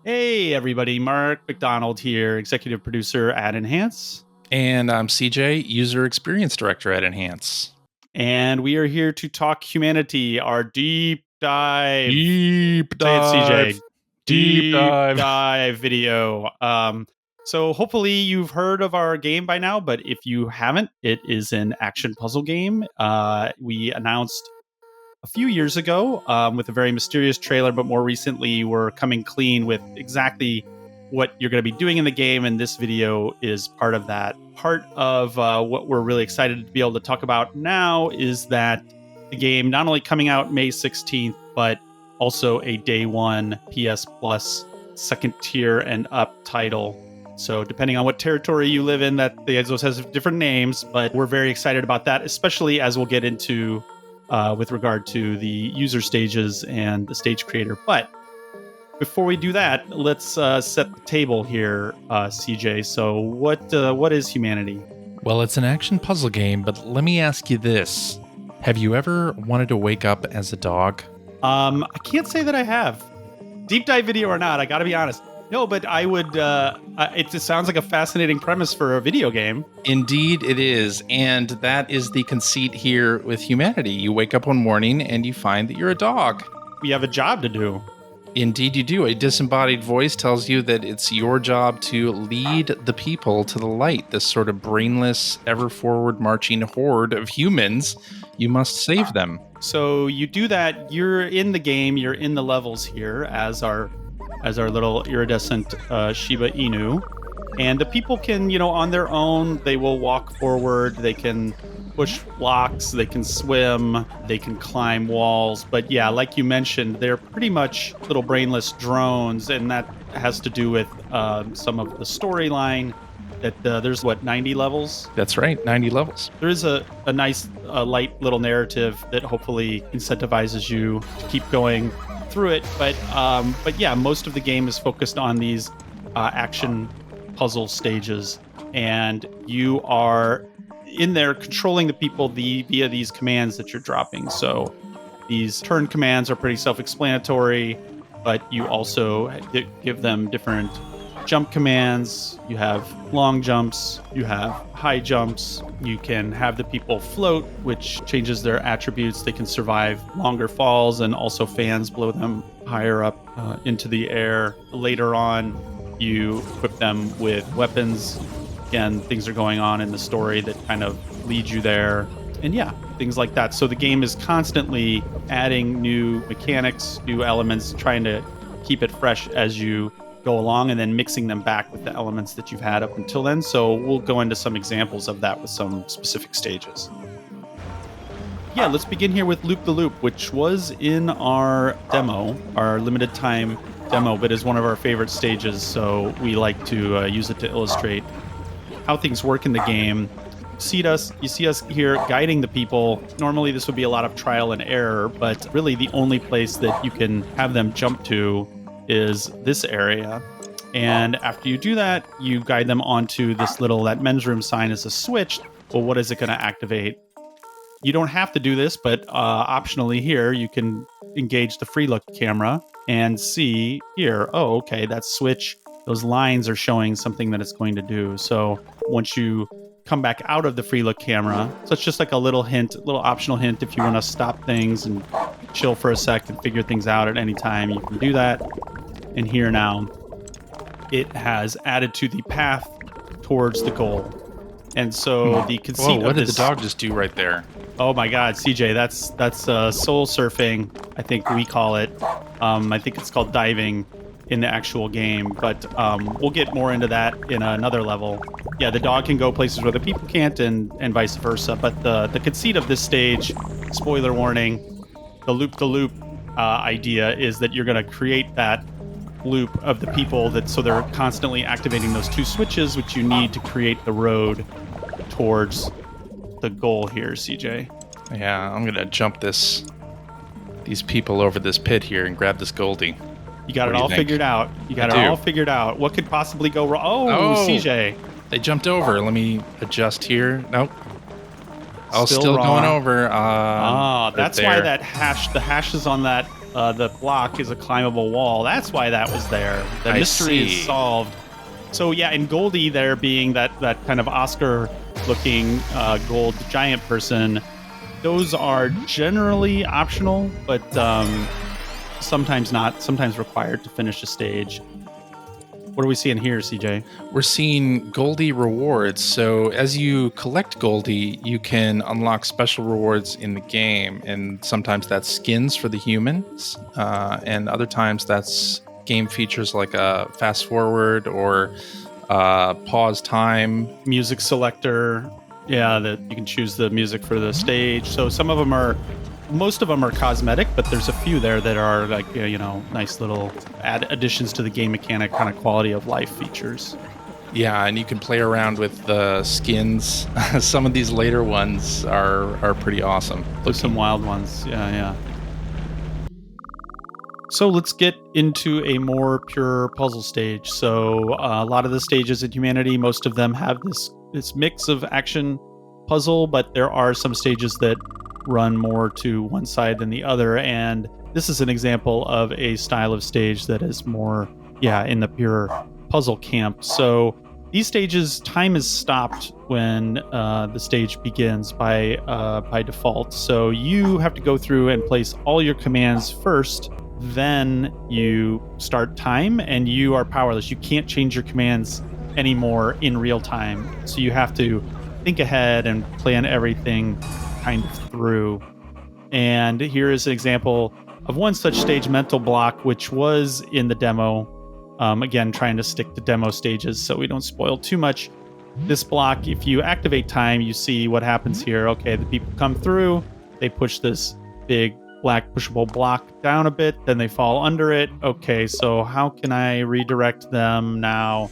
Hey everybody, Mark McDonald here, executive producer at Enhance. And I'm CJ, user experience director at Enhance. And we are here to talk humanity, our deep dive. Deep Say it, dive. CJ. Deep dive video. So hopefully you've heard of our game by now, but if you haven't, it is an action puzzle game. We announced a few years ago with a very mysterious trailer, but more recently we're coming clean with exactly what you're going to be doing in the game, and this video is part of that. Part of what we're really excited to be able to talk about now is that the game not only coming out May 16th, but also a day one PS Plus second tier and up title. So depending on what territory you live in, that those has different names, but we're very excited about that, especially as we'll get into with regard to the user stages and the stage creator. But before we do that, let's set the table here, CJ. So what is humanity? Well, it's an action puzzle game, but let me ask you this. Have you ever wanted to wake up as a dog? I can't say that I have. Deep dive video or not, I gotta be honest. No, but I would, it just sounds like a fascinating premise for a video game. Indeed it is, and that is the conceit here with humanity. You wake up one morning and you find that you're a dog. We have a job to do. Indeed you do. A disembodied voice tells you that it's your job to lead the people to the light, this sort of brainless, ever-forward marching horde of humans. You must save them. So you do that, you're in the game, you're in the levels here as our little iridescent Shiba Inu. And the people can, on their own, they will walk forward, they can push blocks, they can swim, they can climb walls. But yeah, like you mentioned, they're pretty much little brainless drones, and that has to do with some of the storyline. That there's 90 levels? That's right, 90 levels. There is a nice light little narrative that hopefully incentivizes you to keep going through it, but yeah, most of the game is focused on these action puzzle stages, and you are in there controlling the people via these commands that you're dropping. So these turn commands are pretty self-explanatory, but you also give them different jump commands. You have long jumps, you have high jumps, you can have the people float, which changes their attributes. They can survive longer falls, and also fans blow them higher up into the air. Later on, you equip them with weapons. Again, things are going on in the story that kind of lead you there. And yeah, things like that. So the game is constantly adding new mechanics, new elements, trying to keep it fresh as you go along, and then mixing them back with the elements that you've had up until then. So we'll go into some examples of that with some specific stages. Yeah, let's begin here with Loop the Loop, which was in our demo, our limited time demo, but is one of our favorite stages. So we like to use it to illustrate how things work in the game. You see us here guiding the people. Normally this would be a lot of trial and error, but really the only place that you can have them jump to is this area. And after you do that, you guide them onto this that men's room sign is a switch. Well, what is it going to activate? You don't have to do this, but optionally here, you can engage the free look camera and see here, oh, okay, that switch, those lines are showing something that it's going to do. So once you come back out of the free look camera, so it's just like a little optional hint if you want to stop things and chill for a sec and figure things out at any time, you can do that. And here now, it has added to the path towards the goal. And so the conceit what of did this, the dog just do right there? Oh my God, CJ, that's soul surfing, I think we call it. I think it's called diving in the actual game, but we'll get more into that in another level. Yeah, the dog can go places where the people can't, and vice versa. But the conceit of this stage, spoiler warning, the loop idea is that you're going to create that loop of the people so they're constantly activating those two switches, which you need to create the road towards the goal here, CJ. Yeah, I'm going to jump these people over this pit here and grab this Goldie. You got it all figured out. What could possibly go wrong? Oh, CJ. They jumped over. Let me adjust here. Nope. Oh, still going over. That's why the hash is on that the block is a climbable wall. That's why that was there. The I mystery see. is solved. So yeah, and Goldie there being that kind of Oscar-looking gold giant person, those are generally optional, but sometimes not. Sometimes required to finish a stage. What are we seeing here, CJ? We're seeing Goldie Rewards. So as you collect Goldie, you can unlock special rewards in the game. And sometimes that's skins for the humans. And other times that's game features like a fast forward or pause time. Music selector. Yeah, that you can choose the music for the stage. So most of them are cosmetic, but there's a few there that are like, nice little additions to the game mechanic, kind of quality of life features. Yeah, and you can play around with the skins. Some of these later ones are pretty awesome. There's some wild ones. Yeah. So let's get into a more pure puzzle stage. So a lot of the stages in Humanity, most of them have this mix of action puzzle, but there are some stages that run more to one side than the other. And this is an example of a style of stage that is more, in the pure puzzle camp. So these stages, time is stopped when the stage begins by default. So you have to go through and place all your commands first. Then you start time and you are powerless. You can't change your commands anymore in real time. So you have to think ahead and plan everything kind of through. And here is an example of one such stage, mental block, which was in the demo. Again, trying to stick to demo stages so we don't spoil too much. This block, if you activate time, you see what happens here. Okay, the people come through, they push this big black pushable block down a bit, then they fall under it. Okay, so how can I redirect them now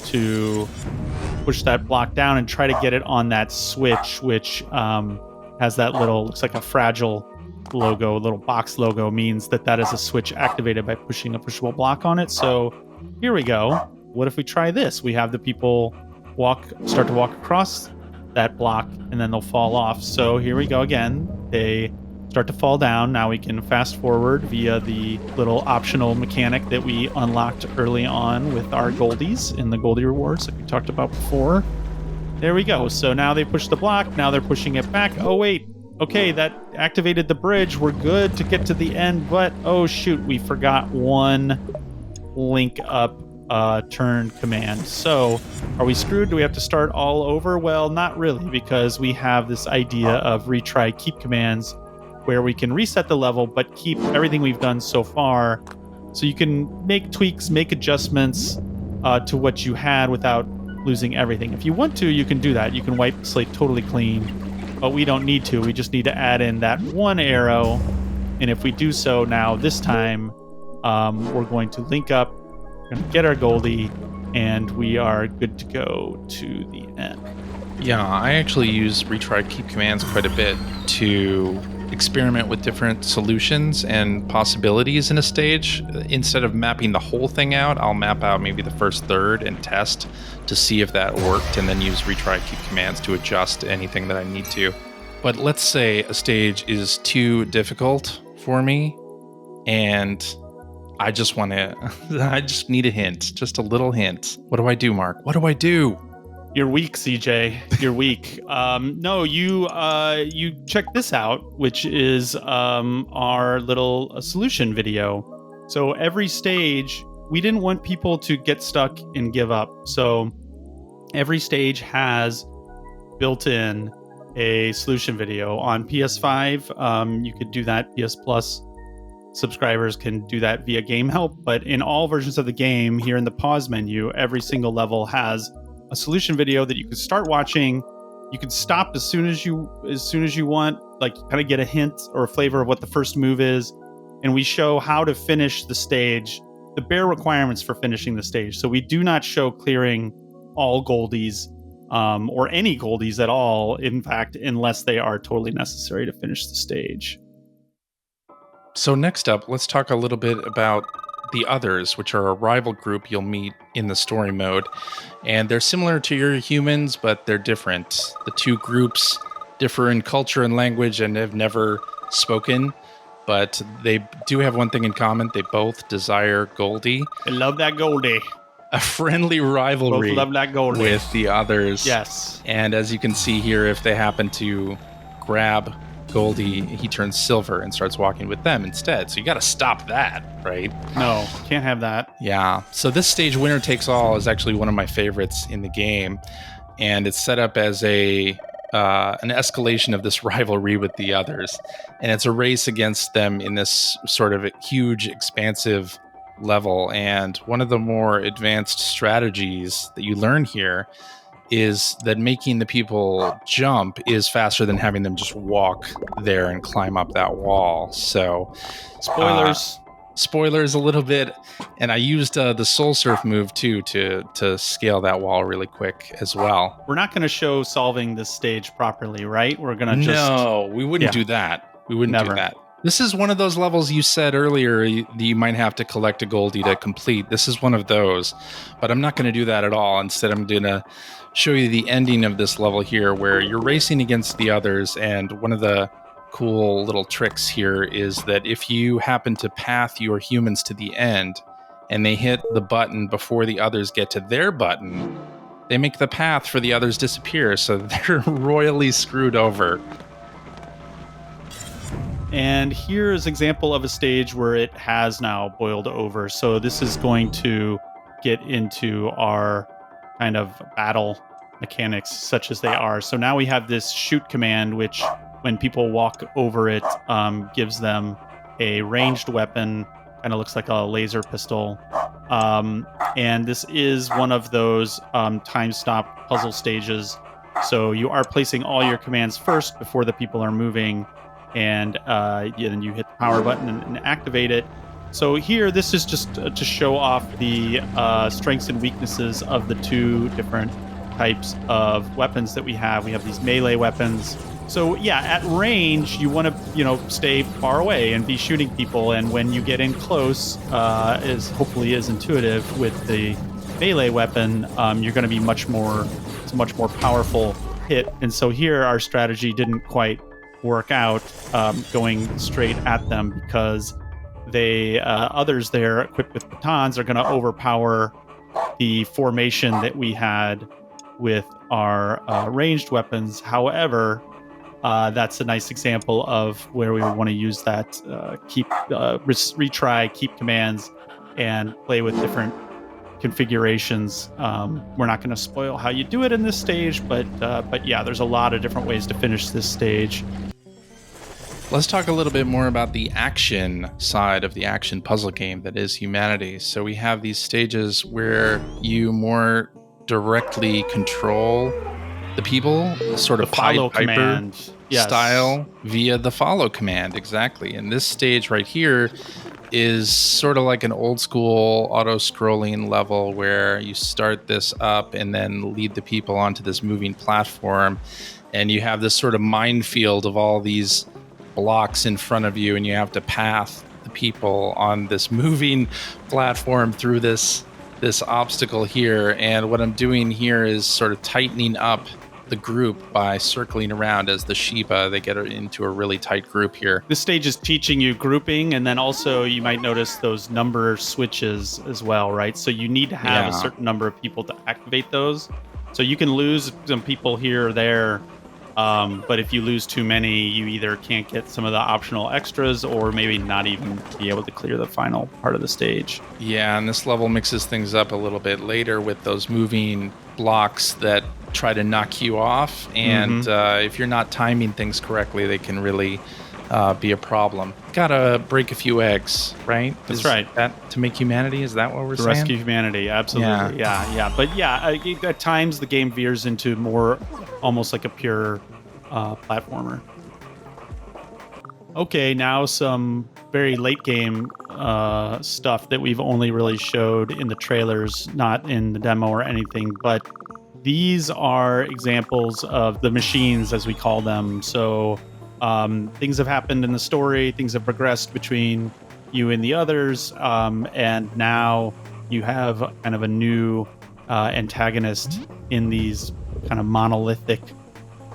to push that block down and try to get it on that switch, which has that looks like a fragile logo, little box logo, means that is a switch activated by pushing a pushable block on it. So here we go. What if we try this? We have the people start to walk across that block and then they'll fall off. So here we go again. They start to fall down. Now we can fast forward via the little optional mechanic that we unlocked early on with our Goldies in the Goldie Rewards that we talked about before. There we go. So now they push the block. Now they're pushing it back. Oh, wait. Okay, that activated the bridge. We're good to get to the end, but oh, shoot, we forgot one link up turn command. So are we screwed? Do we have to start all over? Well, not really, because we have this idea of retry keep commands where we can reset the level, but keep everything we've done so far. So you can make tweaks, make adjustments to what you had without losing everything. If you want to, you can do that. You can wipe the slate totally clean, but we don't need to. We just need to add in that one arrow. And if we do so now, this time, we're going to link up, we're going to get our Goldie, and we are good to go to the end. Yeah, I actually use retry keep commands quite a bit to experiment with different solutions and possibilities in a stage. Instead of mapping the whole thing out, I'll map out maybe the first third and test to see if that worked, and then use retry keep commands to adjust anything that I need to. But let's say a stage is too difficult for me and I just need a hint, just a little hint. What do I do, Mark? What do I do? You're weak, CJ. You're weak. No, you check this out, which is our little solution video. So every stage, we didn't want people to get stuck and give up. So every stage has built in a solution video. On PS5, you could do that. PS Plus subscribers can do that via Game Help. But in all versions of the game, here in the pause menu, every single level has a solution video that you can start watching. You can stop as soon as you want, like kind of get a hint or a flavor of what the first move is. And we show how to finish the stage, the bare requirements for finishing the stage. So we do not show clearing all Goldies or any Goldies at all, in fact, unless they are totally necessary to finish the stage. So next up, let's talk a little bit about the others, which are a rival group you'll meet in the story mode. And they're similar to your humans, but they're different. The two groups differ in culture and language and have never spoken. but they do have one thing in common. They both desire Goldie, I love that Goldie. a friendly rivalry Both love that Goldie. with the others. Yes. And as you can see here, if they happen to grab Goldie, he turns silver and starts walking with them instead. So you got to stop that, right? No, can't have that. Yeah. So this stage, winner takes all, is actually one of my favorites in the game, and it's set up as an escalation of this rivalry with the others, and it's a race against them in this sort of huge, expansive level. And one of the more advanced strategies that you learn here is that making the people jump is faster than having them just walk there and climb up that wall. So spoilers a little bit, and I used the soul surf move too to scale that wall really quick as well. We're not going to show solving this stage properly, right? We're going to No, we wouldn't do that. We wouldn't Never. do that. This is one of those levels you said earlier that you might have to collect a Goldie to complete. This is one of those, but I'm not going to do that at all. Instead, I'm going to show you the ending of this level here, where you're racing against the others, and one of the cool little tricks here is that if you happen to path your humans to the end and they hit the button before the others get to their button, they make the path for the others disappear, so they're royally screwed over. And here is an example of a stage where it has now boiled over. So this is going to get into our kind of battle mechanics such as they are. So now we have this shoot command, which when people walk over it, gives them a ranged weapon, kind of looks like a laser pistol. And this is one of those time stop puzzle stages. So you are placing all your commands first before the people are moving, and then you hit the power button and activate it. So here, this is just to show off the strengths and weaknesses of the two different types of weapons that we have. We have these melee weapons. So yeah, at range, you want to, stay far away and be shooting people. And when you get in close, is hopefully is intuitive with the melee weapon, you're going to be it's a much more powerful hit. And so here, our strategy didn't quite work out, going straight at them, because others there equipped with batons are going to overpower the formation that we had with our ranged weapons. However, that's a nice example of where we want to use that retry, keep commands, and play with different configurations. We're not going to spoil how you do it in this stage, but yeah, there's a lot of different ways to finish this stage. Let's talk a little bit more about the action side of the action puzzle game that is Humanity. So we have these stages where you more directly control the people, sort of Pied follow Piper command. Yes. style via the follow command. Exactly. And this stage right here is sort of like an old school auto-scrolling level where you start this up and then lead the people onto this moving platform. And you have this sort of minefield of all these blocks in front of you, and you have to path the people on this moving platform through this obstacle here. And what I'm doing here is sort of tightening up the group by circling around as the Shiba. They get into a really tight group here. This stage is teaching you grouping, and then also you might notice those number switches as well, right? So you need to have a certain number of people to activate those. So you can lose some people here or there, but if you lose too many, you either can't get some of the optional extras or maybe not even be able to clear the final part of the stage. Yeah, and this level mixes things up a little bit later with those moving blocks that try to knock you off. And if you're not timing things correctly, they can really be a problem. Gotta break a few eggs, right? That's right. That to make humanity? Is that what we're To saying? rescue humanity, absolutely. Yeah. But yeah, at times the game veers into more almost like a pure platformer. Okay, now some very late game stuff that we've only really showed in the trailers, not in the demo or anything, but these are examples of the machines, as we call them. So things have happened in the story, things have progressed between you and the others, and now you have kind of a new antagonist in these kind of monolithic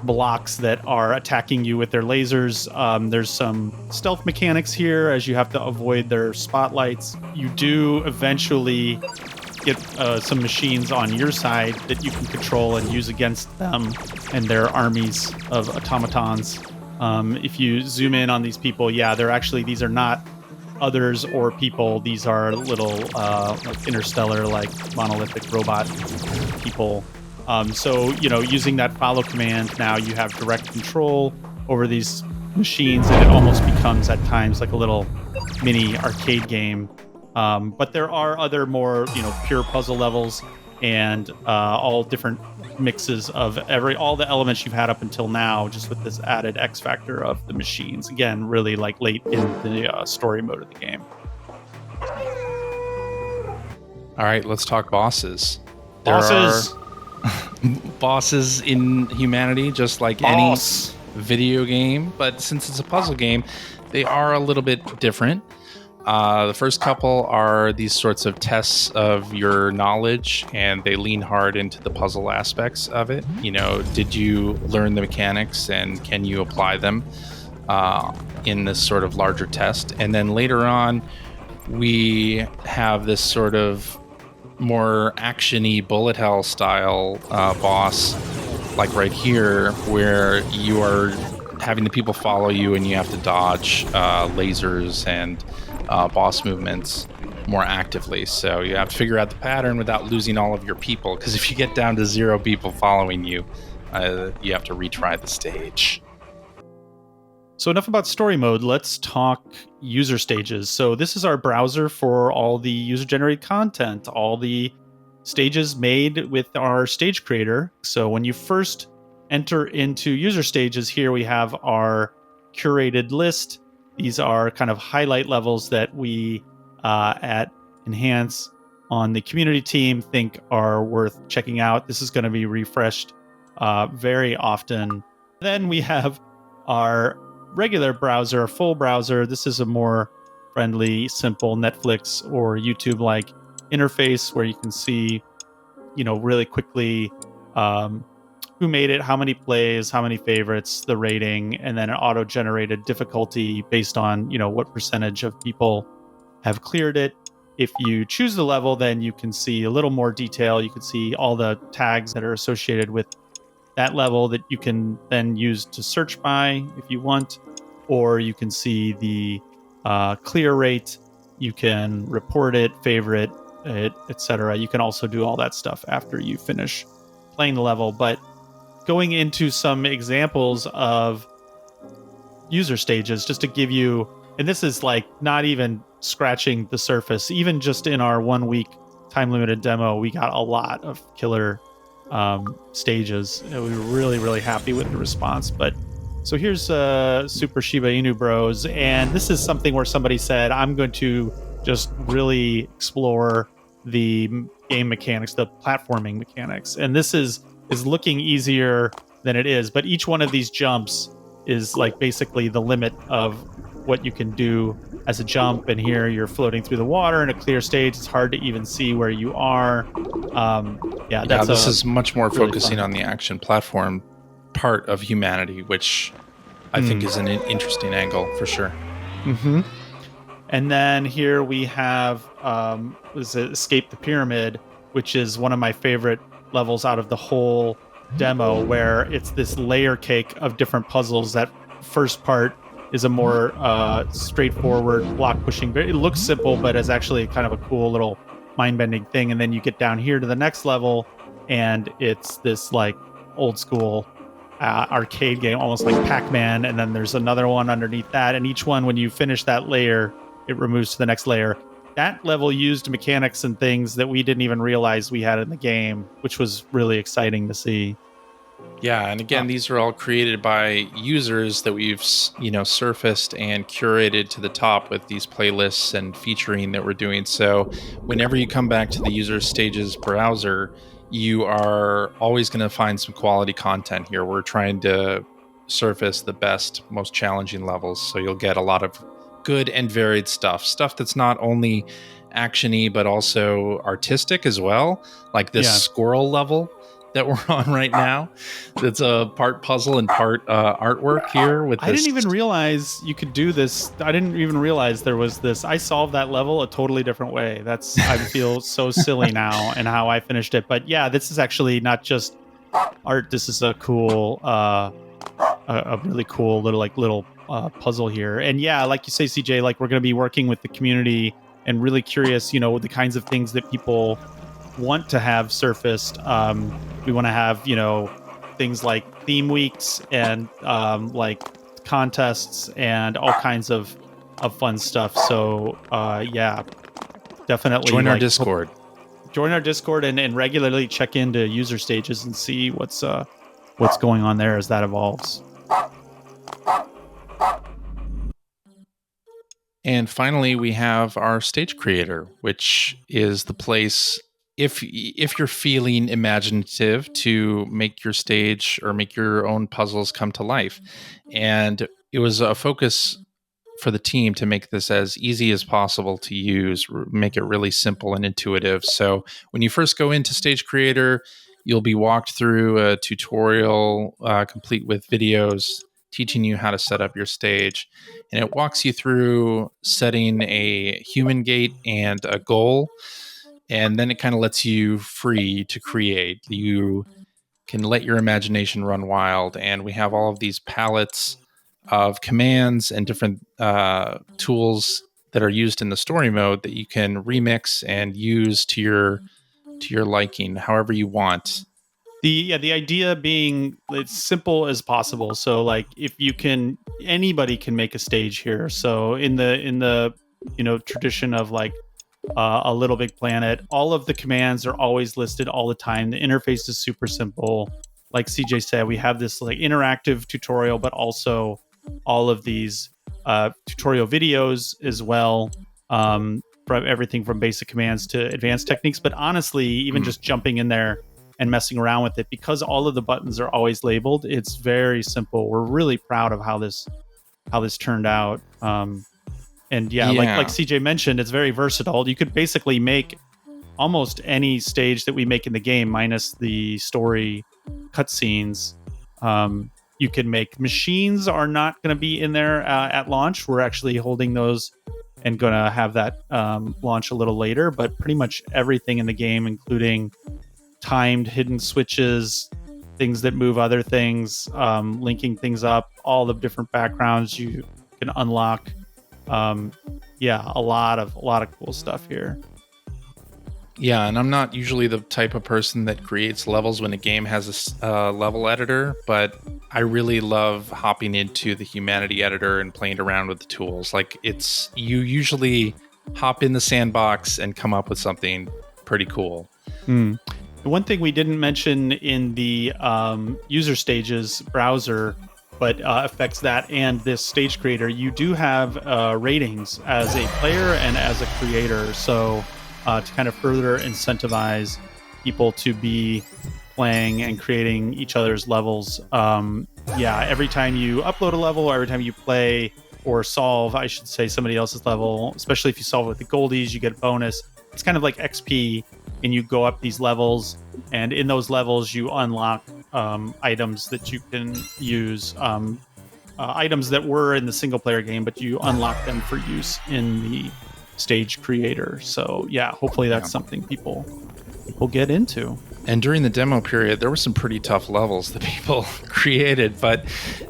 blocks that are attacking you with their lasers. There's some stealth mechanics here as you have to avoid their spotlights. You do eventually get some machines on your side that you can control and use against them and their armies of automatons. If you zoom in on these people, these are not others or people. These are little like interstellar, like monolithic robot people. So, using that follow command, now you have direct control over these machines, and it almost becomes at times like a little mini arcade game. But there are other more, pure puzzle levels, and all different mixes of all the elements you've had up until now, just with this added X factor of the machines. Again, really like late in the story mode of the game. All right, let's talk bosses. Bosses. There are bosses in humanity, just like any video game, but since it's a puzzle game, they are a little bit different. The first couple are these sorts of tests of your knowledge, and they lean hard into the puzzle aspects of it. Did you learn the mechanics, and can you apply them in this sort of larger test? And then later on, we have this sort of more action-y bullet hell style boss, like right here, where you are having the people follow you and you have to dodge lasers and boss movements more actively. So you have to figure out the pattern without losing all of your people, because if you get down to 0 people following you, you have to retry the stage. So enough about story mode. Let's talk user stages. So this is our browser for all the user-generated content, all the stages made with our stage creator. So when you first enter into user stages, here we have our curated list. These are kind of highlight levels that we at Enhance on the community team think are worth checking out. This is going to be refreshed very often. Then we have our regular browser, a full browser. This is a more friendly, simple Netflix or YouTube-like interface where you can see, really quickly who made it, how many plays, how many favorites, the rating, and then an auto-generated difficulty based on, what percentage of people have cleared it. If you choose the level, then you can see a little more detail. You can see all the tags that are associated with that level that you can then use to search by if you want, or you can see the clear rate. You can report it, favorite it, etc. You can also do all that stuff after you finish playing the level. But going into some examples of user stages, just to give you, and this is like not even scratching the surface, even just in our 1 week time limited demo, we got a lot of killer stages. We were really, really happy with the response. But so here's Super Shiba Inu Bros, and this is something where somebody said, I'm going to just really explore the game mechanics, the platforming mechanics. And this is looking easier than it is, but each one of these jumps is like basically the limit of what you can do as a jump. And here you're floating through the water in a clear stage. It's hard to even see where you are. This is much more really focusing fun on the action platform part of humanity, which I think is an interesting angle for sure. Mm-hmm. And then here we have Escape the Pyramid, which is one of my favorite levels out of the whole demo, where it's this layer cake of different puzzles. That first part is a more straightforward block pushing. It looks simple, but it's actually kind of a cool little mind-bending thing. And then you get down here to the next level, and it's this like old school arcade game, almost like Pac-Man. And then there's another one underneath that. And each one, when you finish that layer, it removes to the next layer. That level used mechanics and things that we didn't even realize we had in the game, which was really exciting to see. Yeah, and again, these are all created by users that we've, surfaced and curated to the top with these playlists and featuring that we're doing. So whenever you come back to the user stages browser, you are always going to find some quality content here. We're trying to surface the best, most challenging levels. So you'll get a lot of good and varied stuff that's not only actiony, but also artistic as well. Like this squirrel level that we're on right now. It's a part puzzle and part artwork here. With I this. didn't even realize you could do this. I didn't even realize there was this. I solved that level a totally different way. I feel so silly now and how I finished it. But yeah, this is actually not just art. This is a cool, a really cool little puzzle here. And yeah, like you say, CJ, like we're going to be working with the community and really curious, the kinds of things that people want to have surfaced. We want to have, things like theme weeks and like contests and all kinds of fun stuff. So yeah, definitely join our Discord. Join our Discord and regularly check into user stages and see what's going on there as that evolves. And finally, we have our stage creator, which is the place if you're feeling imaginative to make your stage or make your own puzzles come to life. And it was a focus for the team to make this as easy as possible to use, make it really simple and intuitive. So when you first go into Stage Creator, you'll be walked through a tutorial complete with videos teaching you how to set up your stage. And it walks you through setting a human gate and a goal. And then it kind of lets you free to create. You can let your imagination run wild. And we have all of these palettes of commands and different tools that are used in the story mode that you can remix and use to your liking, however you want. The idea being it's simple as possible. So like if you can, anybody can make a stage here. So in the tradition of like a Little Big Planet, all of the commands are always listed all the time. The interface is super simple. Like CJ said, we have this like interactive tutorial, but also all of these tutorial videos as well, from everything from basic commands to advanced techniques. But honestly, even just jumping in there and messing around with it, because all of the buttons are always labeled, it's very simple. We're really proud of how this turned out. And yeah, like CJ mentioned, it's very versatile. You could basically make almost any stage that we make in the game, minus the story cutscenes. You can make. Machines are not going to be in there at launch. We're actually holding those and going to have that launch a little later. But pretty much everything in the game, including timed hidden switches, things that move other things, linking things up, all the different backgrounds you can unlock. A lot of cool stuff here. Yeah, and I'm not usually the type of person that creates levels when a game has a level editor, but I really love hopping into the Humanity editor and playing around with the tools. Like you usually hop in the sandbox and come up with something pretty cool. The one thing we didn't mention in the user stages browser, but affects that and this stage creator, you do have ratings as a player and as a creator. So to kind of further incentivize people to be playing and creating each other's levels. Every time you upload a level or every time you play or solve, I should say, somebody else's level, especially if you solve it with the Goldies, you get a bonus. It's kind of like XP, and you go up these levels, and in those levels you unlock items that you can use, items that were in the single player game, but you unlock them for use in the stage creator. So yeah, hopefully that's something people get into. And during the demo period, there were some pretty tough levels that people created, but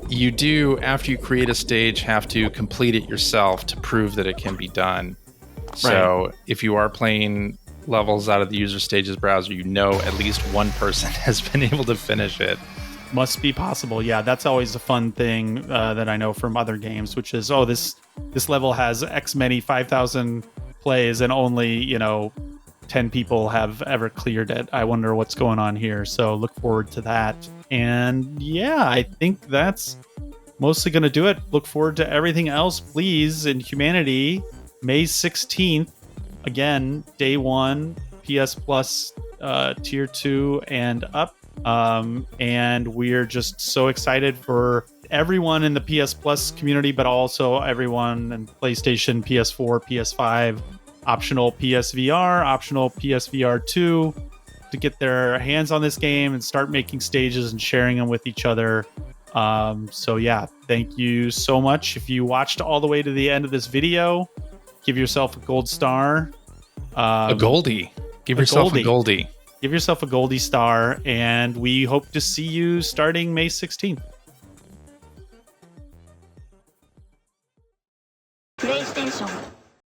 you do, after you create a stage, have to complete it yourself to prove that it can be done. So if you are playing levels out of the user stages browser, at least one person has been able to finish it. Must be possible. Yeah, that's always a fun thing that I know from other games, which is, this level has X many 5,000 plays and only 10 people have ever cleared it. I wonder what's going on here. So look forward to that. And yeah, I think that's mostly going to do it. Look forward to everything else, please, in Humanity, May 16th. Again, day 1, PS Plus tier 2 and up. And we're just so excited for everyone in the PS Plus community, but also everyone in PlayStation, PS4, PS5, optional PSVR, optional PSVR 2, to get their hands on this game and start making stages and sharing them with each other. So yeah, thank you so much. If you watched all the way to the end of this video, give yourself a gold star. A Goldie. Give yourself a Goldie. Give yourself a Goldie star, and we hope to see you starting May 16th. PlayStation